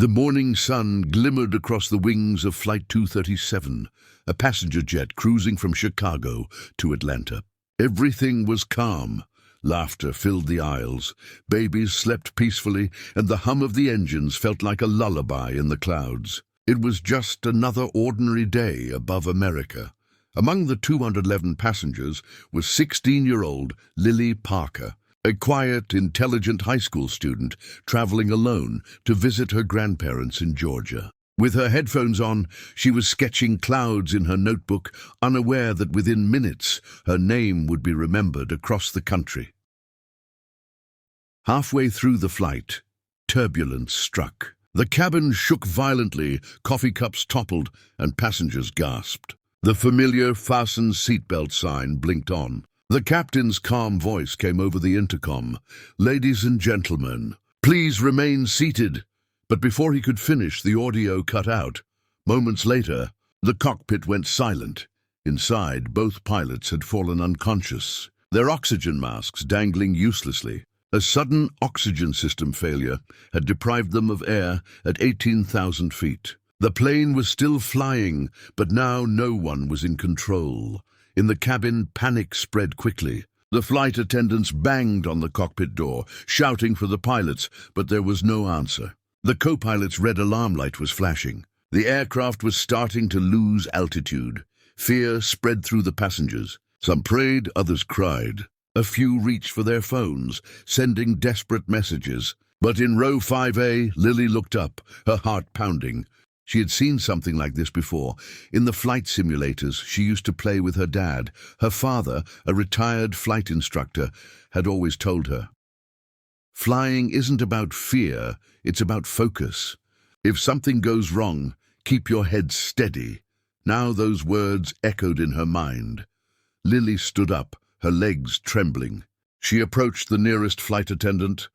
The morning sun glimmered across the wings of Flight 237, a passenger jet cruising from Chicago to Atlanta. Everything was calm. Laughter filled the aisles. Babies slept peacefully, and the hum of the engines felt like a lullaby in the clouds. It was just another ordinary day above America. Among the 211 passengers was 16-year-old Lily Parker, a quiet, intelligent high school student traveling alone to visit her grandparents in Georgia. With her headphones on, she was sketching clouds in her notebook, unaware that within minutes her name would be remembered across the country. Halfway through the flight, turbulence struck. The cabin shook violently, coffee cups toppled, and passengers gasped. The familiar fasten seatbelt sign blinked on. The captain's calm voice came over the intercom. "Ladies and gentlemen, please remain seated." But before he could finish, the audio cut out. Moments later, the cockpit went silent. Inside, both pilots had fallen unconscious, their oxygen masks dangling uselessly. A sudden oxygen system failure had deprived them of air at 18,000 feet. The plane was still flying, but now no one was in control. In the cabin, panic spread quickly. The flight attendants banged on the cockpit door, shouting for the pilots, but there was no answer. The co-pilot's red alarm light was flashing. The aircraft was starting to lose altitude. Fear spread through the passengers. Some prayed, others cried. A few reached for their phones, sending desperate messages. But in row 5A, Lily looked up, her heart pounding. She had seen something like this before. In the flight simulators she used to play with her dad. Her father, a retired flight instructor, had always told her, "Flying isn't about fear, it's about focus. If something goes wrong, keep your head steady." Now those words echoed in her mind. Lily stood up, her legs trembling. She approached the nearest flight attendant,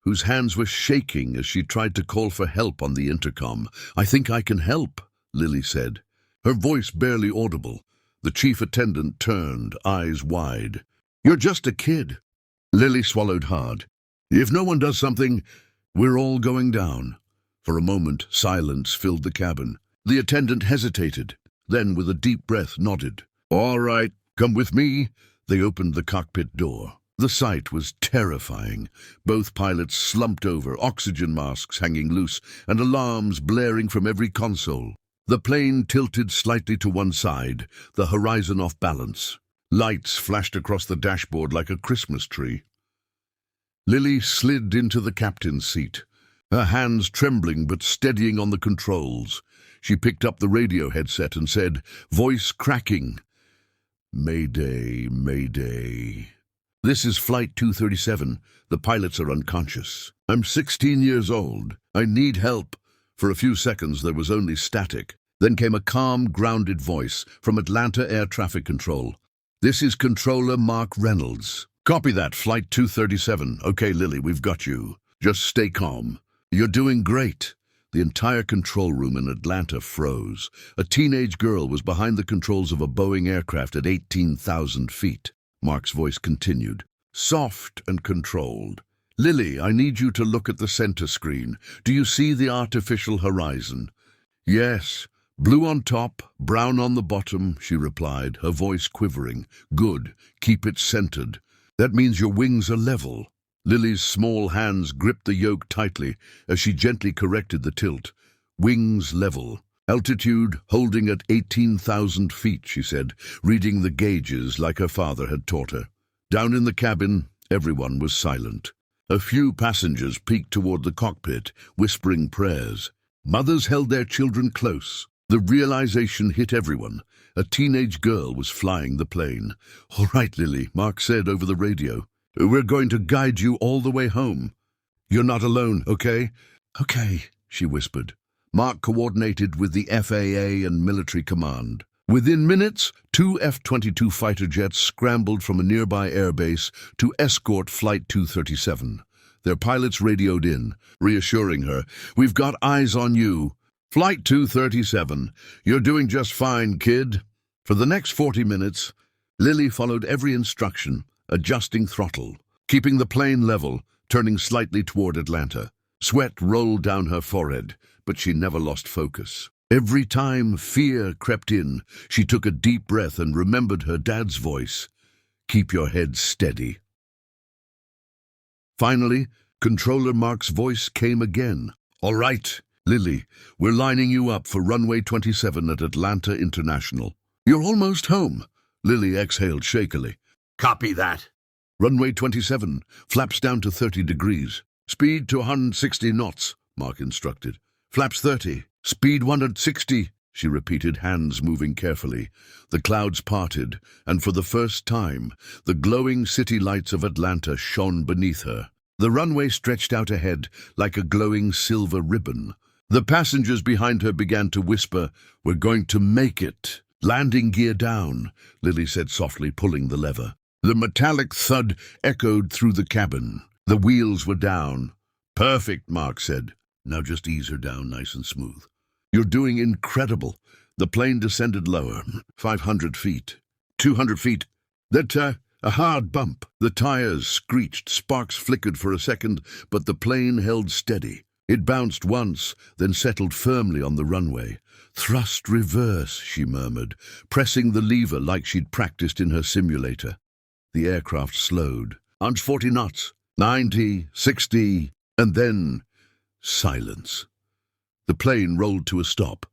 whose hands were shaking as she tried to call for help on the intercom. "I think I can help," Lily said, her voice barely audible. The chief attendant turned, eyes wide. "You're just a kid." Lily swallowed hard. "If no one does something, we're all going down." For a moment, silence filled the cabin. The attendant hesitated, then with a deep breath nodded. "All right, come with me." They opened the cockpit door. The sight was terrifying. Both pilots slumped over, oxygen masks hanging loose, and alarms blaring from every console. The plane tilted slightly to one side, the horizon off balance. Lights flashed across the dashboard like a Christmas tree. Lily slid into the captain's seat, her hands trembling but steadying on the controls. She picked up the radio headset and said, voice cracking, "Mayday, Mayday. This is Flight 237. The pilots are unconscious. I'm 16 years old. I need help." For a few seconds there was only static. Then came a calm, grounded voice from Atlanta Air Traffic Control. "This is Controller Mark Reynolds." "Copy that, Flight 237. Okay, Lily, we've got you. Just stay calm. You're doing great." The entire control room in Atlanta froze. A teenage girl was behind the controls of a Boeing aircraft at 18,000 feet. Mark's voice continued, soft and controlled. "Lily, I need you to look at the center screen. Do you see the artificial horizon?" "Yes. Blue on top, brown on the bottom," she replied, her voice quivering. "Good. Keep it centered. That means your wings are level." Lily's small hands gripped the yoke tightly as she gently corrected the tilt. "Wings level. Altitude holding at 18,000 feet, she said, reading the gauges like her father had taught her. Down in the cabin, everyone was silent. A few passengers peeked toward the cockpit, whispering prayers. Mothers held their children close. The realization hit everyone. A teenage girl was flying the plane. "All right, Lily," Mark said over the radio. "We're going to guide you all the way home. You're not alone, okay?" "Okay," she whispered. Mark coordinated with the FAA and military command. Within minutes, 2 F-22 fighter jets scrambled from a nearby airbase to escort Flight 237. Their pilots radioed in, reassuring her, "We've got eyes on you. Flight 237, you're doing just fine, kid." For the next 40 minutes, Lily followed every instruction, adjusting throttle, keeping the plane level, turning slightly toward Atlanta. Sweat rolled down her forehead, but she never lost focus. Every time fear crept in, she took a deep breath and remembered her dad's voice. Keep your head steady. Finally, Controller Mark's voice came again. All right, Lily, we're lining you up for runway 27 at Atlanta International. You're almost home. Lily exhaled shakily. Copy that. Runway 27, flaps down to 30 degrees. Speed to 160 knots, Mark instructed. Flaps 30, speed 160, she repeated, hands moving carefully. The clouds parted, and for the first time, the glowing city lights of Atlanta shone beneath her. The runway stretched out ahead like a glowing silver ribbon. The passengers behind her began to whisper, "We're going to make it." Landing gear down, Lily said softly, pulling the lever. The metallic thud echoed through the cabin. The wheels were down. Perfect, Mark said. Now just ease her down nice and smooth. You're doing incredible. The plane descended lower, 500 feet, 200 feet. A hard bump. The tires screeched, sparks flickered for a second, but the plane held steady. It bounced once, then settled firmly on the runway. Thrust reverse, she murmured, pressing the lever like she'd practiced in her simulator. The aircraft slowed. 140 knots, 90, 60, and then silence. The plane rolled to a stop.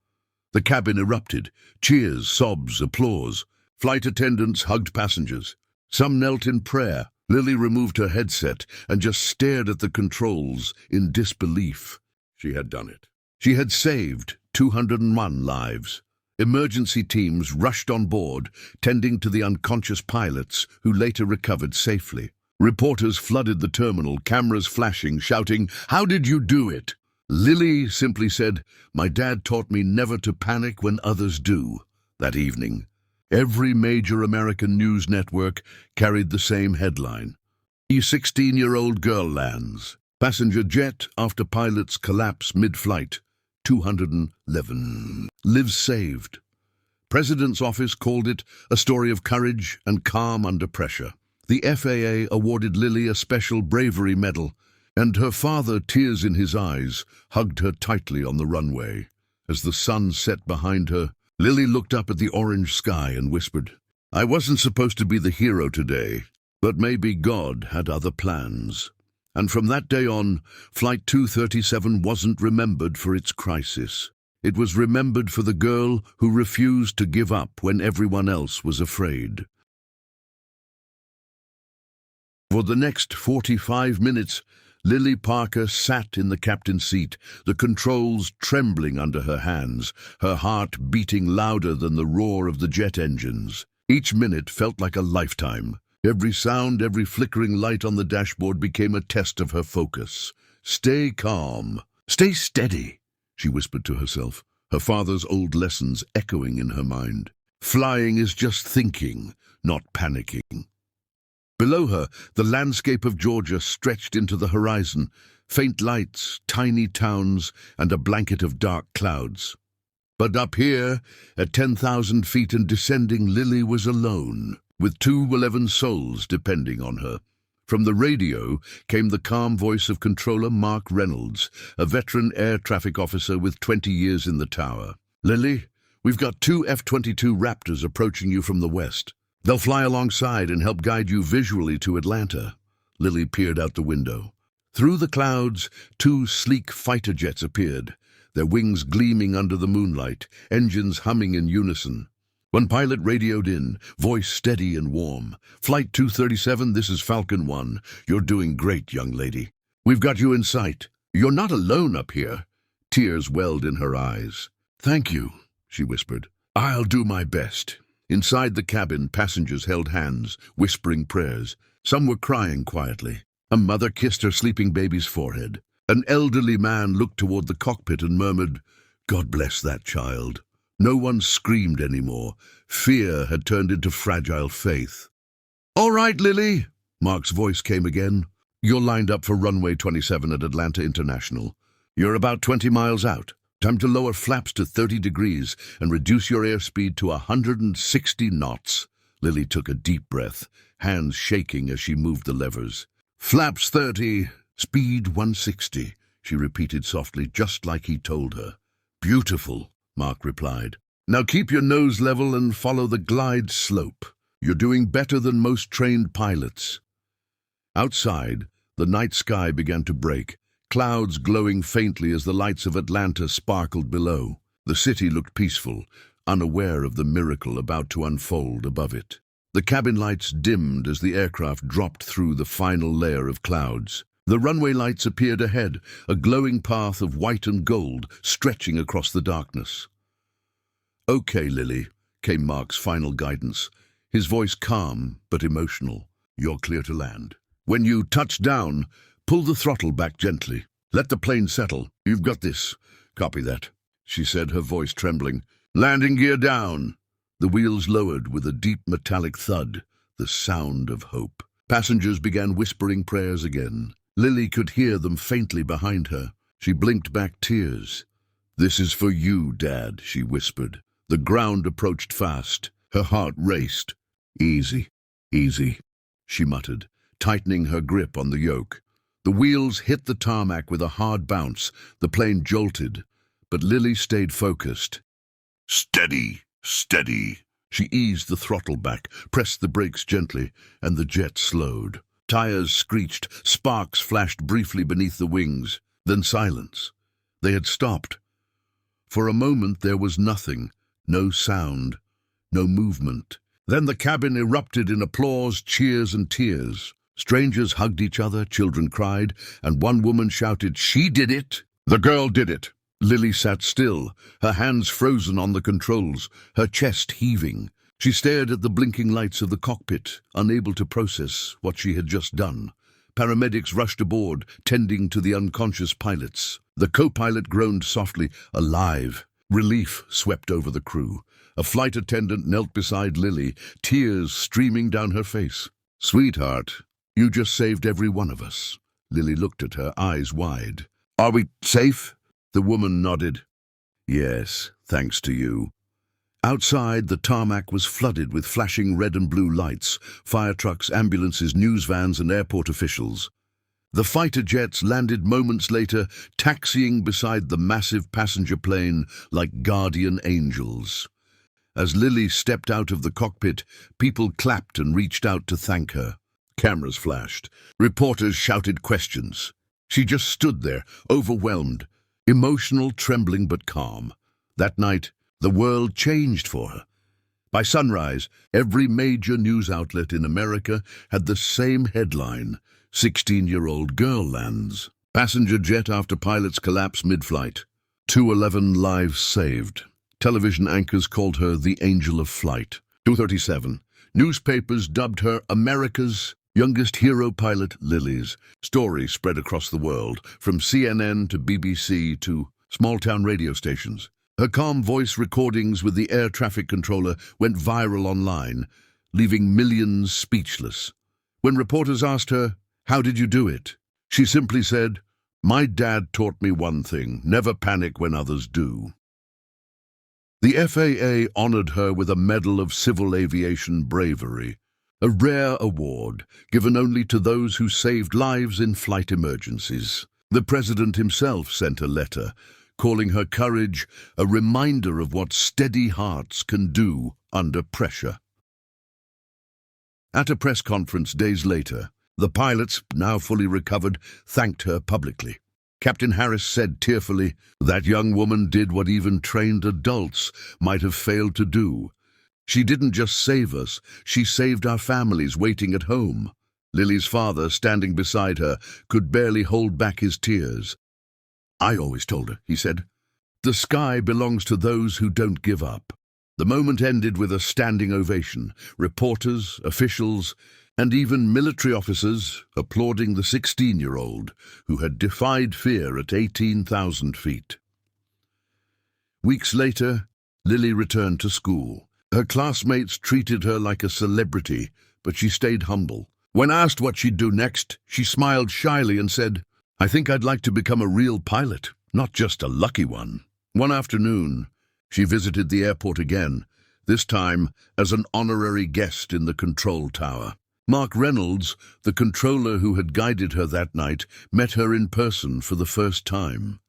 The cabin erupted. Cheers, sobs, applause. Flight attendants hugged passengers. Some knelt in prayer. Lily removed her headset and just stared at the controls in disbelief. She had done it. She had saved 201 lives. Emergency teams rushed on board, tending to the unconscious pilots who later recovered safely. Reporters flooded the terminal, cameras flashing, shouting, "How did you do it?" Lily simply said, "My dad taught me never to panic when others do." That evening, every major American news network carried the same headline. A 16-year-old girl lands. Passenger jet after pilots collapse mid-flight. 211 lives saved. President's office called it a story of courage and calm under pressure. The FAA awarded Lily a special bravery medal, and her father, tears in his eyes, hugged her tightly on the runway. As the sun set behind her, Lily looked up at the orange sky and whispered, "I wasn't supposed to be the hero today, but maybe God had other plans." And from that day on, Flight 237 wasn't remembered for its crisis. It was remembered for the girl who refused to give up when everyone else was afraid. For the next 45 minutes, Lily Parker sat in the captain's seat, the controls trembling under her hands, her heart beating louder than the roar of the jet engines. Each minute felt like a lifetime. Every sound, every flickering light on the dashboard became a test of her focus. "Stay calm. Stay steady," she whispered to herself, her father's old lessons echoing in her mind. Flying is just thinking, not panicking. Below her, the landscape of Georgia stretched into the horizon, faint lights, tiny towns, and a blanket of dark clouds. But up here, at 10,000 feet and descending, Lily was alone, with 211 souls depending on her. From the radio came the calm voice of Controller Mark Reynolds, a veteran air traffic officer with 20 years in the tower. "Lily, we've got 2 F-22 Raptors approaching you from the west. They'll fly alongside and help guide you visually to Atlanta." Lily peered out the window. Through the clouds, 2 sleek fighter jets appeared, their wings gleaming under the moonlight, engines humming in unison. One pilot radioed in, voice steady and warm. "Flight 237, this is Falcon 1. You're doing great, young lady. We've got you in sight. You're not alone up here." Tears welled in her eyes. "Thank you," she whispered. "I'll do my best." Inside the cabin, passengers held hands, whispering prayers. Some were crying quietly. A mother kissed her sleeping baby's forehead. An elderly man looked toward the cockpit and murmured, "God bless that child." No one screamed anymore. Fear had turned into fragile faith. "All right, Lily," Mark's voice came again. "You're lined up for runway 27 at Atlanta International. You're about 20 miles out. Time to lower flaps to 30 degrees and reduce your airspeed to 160 knots. Lily took a deep breath, hands shaking as she moved the levers. "Flaps 30, speed 160. she repeated softly, just like he told her. Beautiful, Mark replied. Now keep your nose level and follow the glide slope. You're doing better than most trained pilots. Outside, the night sky began to break, clouds glowing faintly as the lights of Atlanta sparkled below. The city looked peaceful, unaware of the miracle about to unfold above it. The cabin lights dimmed as the aircraft dropped through the final layer of clouds. The runway lights appeared ahead, a glowing path of white and gold stretching across the darkness. "Okay, Lily," came Mark's final guidance, his voice calm but emotional. "You're clear to land. When you touch down, pull the throttle back gently. Let the plane settle. You've got this." "Copy that," she said, her voice trembling. "Landing gear down." The wheels lowered with a deep metallic thud, the sound of hope. Passengers began whispering prayers again. Lily could hear them faintly behind her. She blinked back tears. "This is for you, Dad," she whispered. The ground approached fast. Her heart raced. "Easy, easy," she muttered, tightening her grip on the yoke. The wheels hit the tarmac with a hard bounce. The plane jolted, but Lily stayed focused. "Steady, steady." She eased the throttle back, pressed the brakes gently, and the jet slowed. Tires screeched, sparks flashed briefly beneath the wings, then silence. They had stopped. For a moment there was nothing, no sound, no movement. Then the cabin erupted in applause, cheers, and tears. Strangers hugged each other, children cried, and one woman shouted, "She did it!" "The girl did it!" Lily sat still, her hands frozen on the controls, her chest heaving. She stared at the blinking lights of the cockpit, unable to process what she had just done. Paramedics rushed aboard, tending to the unconscious pilots. The co-pilot groaned softly, alive. Relief swept over the crew. A flight attendant knelt beside Lily, tears streaming down her face. "Sweetheart, you just saved every one of us." Lily looked at her, eyes wide. "Are we safe?" The woman nodded. "Yes, thanks to you." Outside, the tarmac was flooded with flashing red and blue lights, fire trucks, ambulances, news vans, and airport officials. The fighter jets landed moments later, taxiing beside the massive passenger plane like guardian angels. As Lily stepped out of the cockpit, people clapped and reached out to thank her. Cameras flashed. Reporters shouted questions. She just stood there, overwhelmed, emotional, trembling but calm. That night, the world changed for her. By sunrise, every major news outlet in America had the same headline: 16-year-old girl lands. Passenger jet after pilots collapse mid-flight. 211 lives saved. Television anchors called her the Angel of Flight. 2:37. Newspapers dubbed her America's youngest hero pilot, Lily's. Stories spread across the world, from CNN to BBC to small-town radio stations. Her calm voice recordings with the air traffic controller went viral online, leaving millions speechless. When reporters asked her, "How did you do it?" she simply said, "My dad taught me one thing: never panic when others do." The FAA honored her with a Medal of Civil Aviation Bravery, a rare award given only to those who saved lives in flight emergencies. The president himself sent a letter, calling her courage a reminder of what steady hearts can do under pressure. At a press conference days later, the pilots, now fully recovered, thanked her publicly. Captain Harris said tearfully, "That young woman did what even trained adults might have failed to do. She didn't just save us, she saved our families waiting at home." Lily's father, standing beside her, could barely hold back his tears. "I always told her," he said, "the sky belongs to those who don't give up." The moment ended with a standing ovation. Reporters, officials, and even military officers applauding the 16-year-old who had defied fear at 18,000 feet. Weeks later, Lily returned to school. Her classmates treated her like a celebrity, but she stayed humble. When asked what she'd do next, she smiled shyly and said, "I think I'd like to become a real pilot, not just a lucky one." One afternoon, she visited the airport again, this time as an honorary guest in the control tower. Mark Reynolds, the controller who had guided her that night, met her in person for the first time.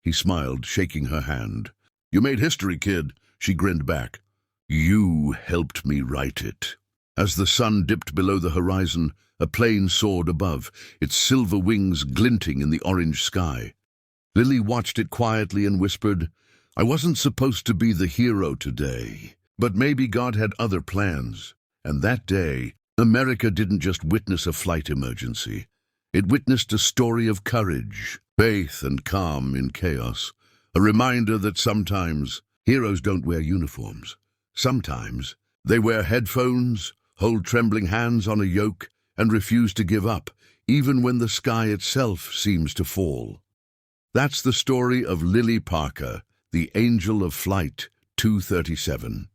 He smiled, shaking her hand. "You made history, kid," she grinned back. "You helped me write it." As the sun dipped below the horizon, a plane soared above, its silver wings glinting in the orange sky. Lily watched it quietly and whispered, "I wasn't supposed to be the hero today, but maybe God had other plans." And that day, America didn't just witness a flight emergency. It witnessed a story of courage, faith, and calm in chaos. A reminder that sometimes heroes don't wear uniforms. Sometimes they wear headphones, hold trembling hands on a yoke, and refuse to give up, even when the sky itself seems to fall. That's the story of Lily Parker, the Angel of Flight 237.